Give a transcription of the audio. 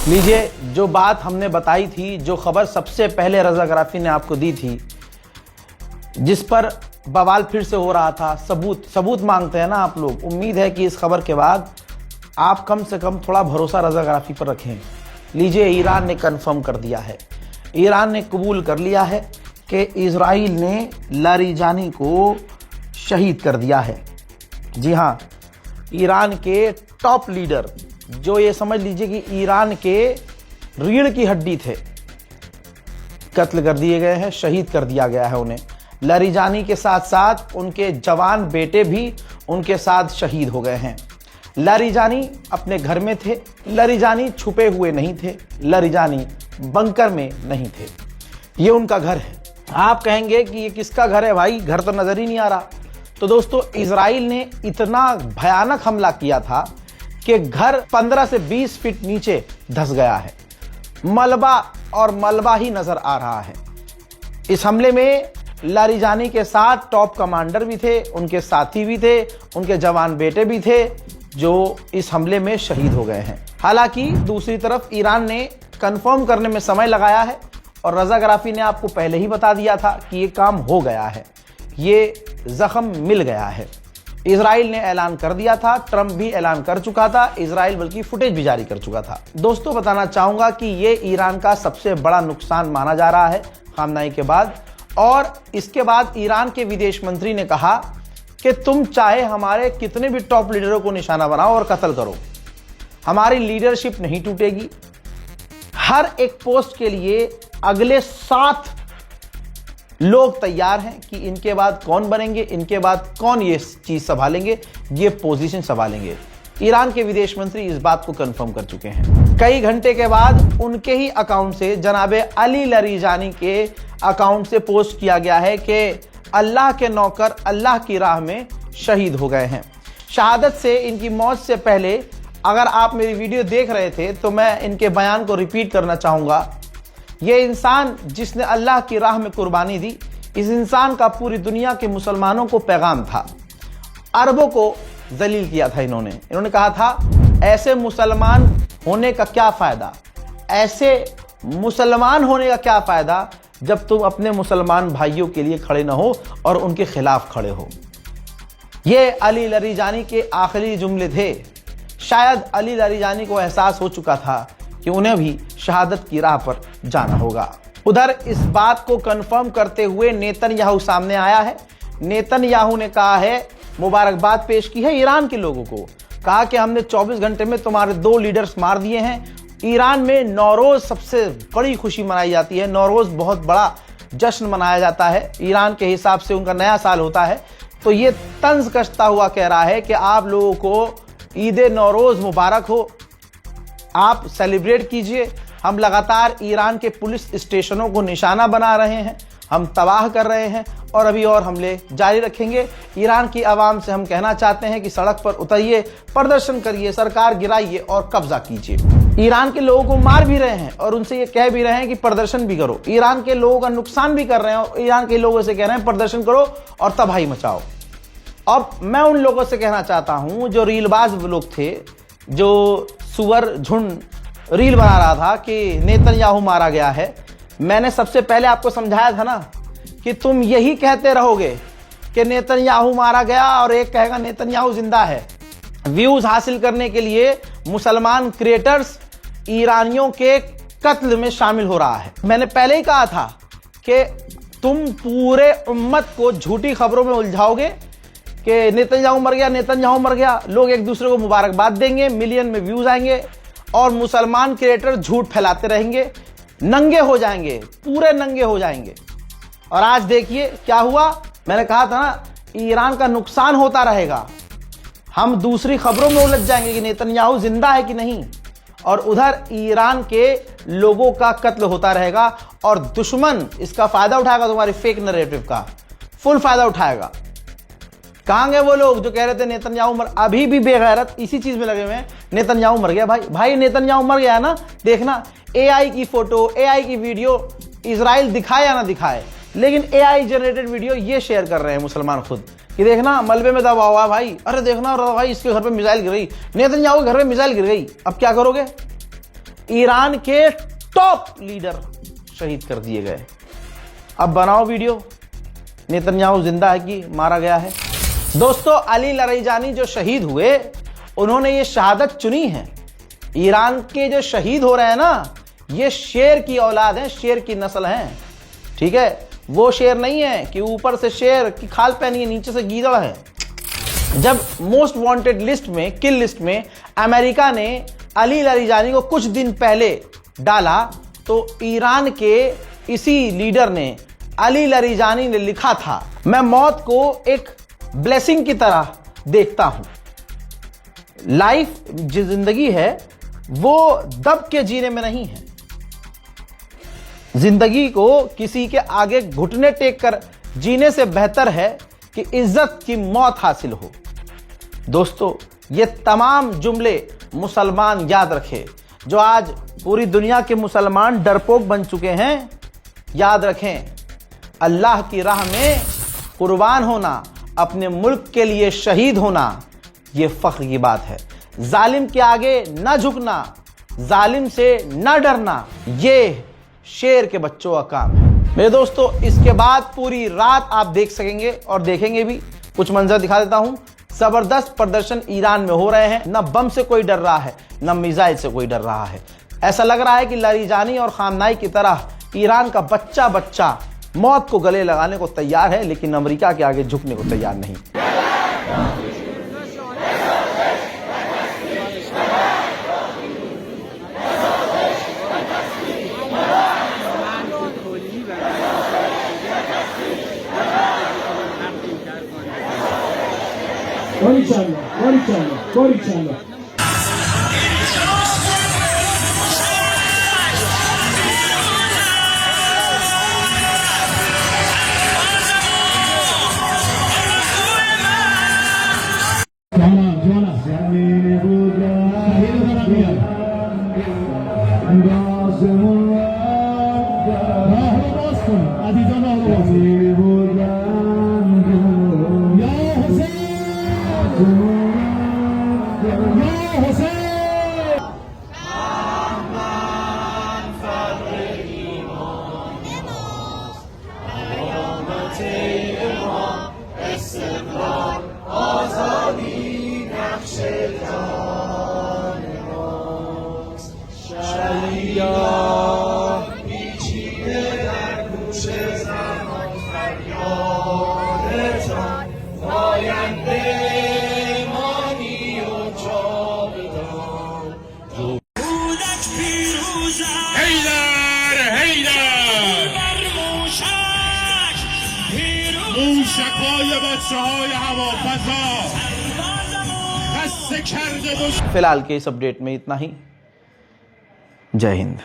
लीजिए, जो बात हमने बताई थी, जो खबर सबसे पहले रजा गराफी ने आपको दी थी, जिस पर बवाल फिर से हो रहा था, सबूत मांगते हैं ना आप लोग। उम्मीद है कि इस खबर के बाद आप कम से कम थोड़ा भरोसा रजा गराफी पर रखें। लीजिए, ईरान ने कंफर्म कर दिया है, ईरान ने कबूल कर लिया है कि इजराइल ने लारिजानी को शहीद कर दिया है। जी हाँ, ईरान के टॉप लीडर, जो ये समझ लीजिए कि ईरान के रीढ़ की हड्डी थे, कत्ल कर दिए गए हैं, शहीद कर दिया गया है उन्हें। लारिजानी के साथ साथ उनके जवान बेटे भी उनके साथ शहीद हो गए हैं। लारिजानी अपने घर में थे, लारिजानी छुपे हुए नहीं थे, लारिजानी बंकर में नहीं थे, ये उनका घर है। आप कहेंगे कि ये किसका घर है भाई, घर तो नजर ही नहीं आ रहा। तो दोस्तों, इजराइल ने इतना भयानक हमला किया था कि घर 15 से 20 फीट नीचे धंस गया है, मलबा और मलबा ही नजर आ रहा है। इस हमले में लारिजानी के साथ टॉप कमांडर भी थे, उनके साथी भी थे, उनके जवान बेटे भी थे, जो इस हमले में शहीद हो गए हैं। हालांकि दूसरी तरफ ईरान ने कंफर्म करने में समय लगाया है और रजा गराफी ने आपको पहले ही बता दिया था कि ये काम हो गया है, ये जख्म मिल गया है। इजराइल ने ऐलान कर दिया था, ट्रंप भी ऐलान कर चुका था, इजराइल बल्कि फुटेज भी जारी कर चुका था। दोस्तों, बताना चाहूंगा कि ये ईरान का सबसे बड़ा नुकसान माना जा रहा है खामनाई के बाद। और इसके बाद ईरान के विदेश मंत्री ने कहा कि तुम चाहे हमारे कितने भी टॉप लीडरों को निशाना बनाओ और कत्ल करो, हमारी लीडरशिप नहीं टूटेगी। हर एक पोस्ट के लिए अगले 7 लोग तैयार हैं कि इनके बाद कौन बनेंगे, इनके बाद कौन ये चीज संभालेंगे, ये पोजीशन संभालेंगे। ईरान के विदेश मंत्री इस बात को कंफर्म कर चुके हैं। कई घंटे के बाद उनके ही अकाउंट से, जनाबे अली लारिजानी के अकाउंट से पोस्ट किया गया है कि अल्लाह के नौकर अल्लाह की राह में शहीद हो गए हैं। शहादत से, इनकी मौत से पहले अगर आप मेरी वीडियो देख रहे थे तो मैं इनके बयान को रिपीट करना चाहूंगा। ये इंसान जिसने अल्लाह की राह में कुर्बानी दी, इस इंसान का पूरी दुनिया के मुसलमानों को पैगाम था। अरबों को जलील किया था इन्होंने कहा था, ऐसे मुसलमान होने का क्या फायदा, ऐसे मुसलमान होने का क्या फायदा जब तुम अपने मुसलमान भाइयों के लिए खड़े ना हो और उनके खिलाफ खड़े हो। ये अली लारिजानी के आखिरी जुमले थे। शायद अली लारिजानी को एहसास हो चुका था कि उन्हें भी शहादत की राह पर जाना होगा। उधर इस बात को कंफर्म करते हुए नेतन्याहू सामने आया है। नेतन्याहू ने कहा है, मुबारकबाद पेश की है ईरान के लोगों को, कहा कि हमने 24 घंटे में तुम्हारे 2 लीडर्स मार दिए हैं। ईरान में नौरोज सबसे बड़ी खुशी मनाई जाती है, नौरोज बहुत बड़ा जश्न मनाया जाता है, ईरान के हिसाब से उनका नया साल होता है। तो ये तंज कसता हुआ कह रहा है कि आप लोगों को ईद नौरोज मुबारक हो, आप सेलिब्रेट कीजिए। हम लगातार ईरान के पुलिस स्टेशनों को निशाना बना रहे हैं, हम तबाह कर रहे हैं और अभी और हमले जारी रखेंगे। ईरान की आवाम से हम कहना चाहते हैं कि सड़क पर उतरिए, प्रदर्शन करिए, सरकार गिराइए और कब्जा कीजिए। ईरान के लोगों को मार भी रहे हैं और उनसे ये कह भी रहे हैं कि प्रदर्शन भी करो। ईरान के लोगों का नुकसान भी कर रहे हैं और ईरान के लोगों से कह रहे हैं प्रदर्शन करो और तबाही मचाओ। अब मैं उन लोगों से कहना चाहता हूं जो रीलबाज लोग थे, जो सुअर झुंड रील बना रहा था कि नेतन्याहू मारा गया है। मैंने सबसे पहले आपको समझाया था ना कि तुम यही कहते रहोगे कि नेतन्याहू मारा गया और एक कहेगा नेतन्याहू जिंदा है। व्यूज हासिल करने के लिए मुसलमान क्रिएटर्स ईरानियों के कत्ल में शामिल हो रहा है। मैंने पहले ही कहा था कि तुम पूरे उम्मत को झूठी खबरों में उलझाओगे कि नेतन्याहू मर गया, नेतन्याहू मर गया। लोग एक दूसरे को मुबारकबाद देंगे, मिलियन में व्यूज आएंगे और मुसलमान क्रिएटर झूठ फैलाते रहेंगे, नंगे हो जाएंगे, पूरे नंगे हो जाएंगे। और आज देखिए क्या हुआ। मैंने कहा था ना, ईरान का नुकसान होता रहेगा, हम दूसरी खबरों में उलझ जाएंगे कि नेतन्याहू जिंदा है कि नहीं, और उधर ईरान के लोगों का कत्ल होता रहेगा और दुश्मन इसका फायदा उठाएगा, तुम्हारी फेक नैरेटिव का फुल फायदा उठाएगा। कहां गए वो लोग जो कह रहे थे नेतन्याहू मर, अभी भी बेगैरत इसी चीज में लगे हुए हैं, नेतन्याहू मर गया। भाई नेतन्याहू मर गया ना, देखना एआई की फोटो, एआई की वीडियो इजराइल दिखाए या ना दिखाए, लेकिन एआई जनरेटेड वीडियो ये शेयर कर रहे हैं मुसलमान खुद कि देखना मलबे में दबा हुआ है भाई, अरे देखना भाई इसके घर पे मिसाइल गिर गई, नेतन्याहू के घर पे मिसाइल गिर गई, अब क्या करोगे? ईरान के टॉप लीडर शहीद कर दिए गए। अब बनाओ वीडियो, नेतन्याहू जिंदा है कि मारा गया है। दोस्तों, अली लरैजानी जो शहीद हुए, उन्होंने ये शहादत चुनी है। ईरान के जो शहीद हो रहे हैं ना, ये शेर की औलाद हैं, शेर की नस्ल हैं। ठीक है, वो शेर नहीं है कि ऊपर से शेर की खाल पहनी है, नीचे से गीदड़ है। जब मोस्ट वांटेड लिस्ट में, किल लिस्ट में अमेरिका ने अली लरैजानी को कुछ दिन पहले डाला, तो ईरान के इसी लीडर ने, अली लरैजानी ने लिखा था, मैं मौत को एक ब्लेसिंग की तरह देखता हूं। लाइफ जो जिंदगी है वो दब के जीने में नहीं है। जिंदगी को किसी के आगे घुटने टेक कर जीने से बेहतर है कि इज्जत की मौत हासिल हो। दोस्तों, ये तमाम जुमले मुसलमान याद रखें। जो आज पूरी दुनिया के मुसलमान डरपोक बन चुके हैं, याद रखें, अल्लाह की राह में कुर्बान होना, अपने मुल्क के लिए शहीद होना, ये फख्र की बात है। जालिम के आगे न झुकना, जालिम से न डरना, ये शेर के बच्चों का काम है। मेरे दोस्तों, इसके बाद पूरी रात आप देख सकेंगे और देखेंगे भी। कुछ मंजर दिखा देता हूं। जबरदस्त प्रदर्शन ईरान में हो रहे हैं। न बम से कोई डर रहा है, न मिसाइल से कोई डर रहा है। ऐसा लग रहा है कि लरैजानी और खामनाई की तरह ईरान का बच्चा बच्चा मौत को गले लगाने को तैयार है, लेकिन अमेरिका के आगे झुकने को तैयार नहीं। फिलहाल के इस अपडेट में इतना ही। जय हिंद।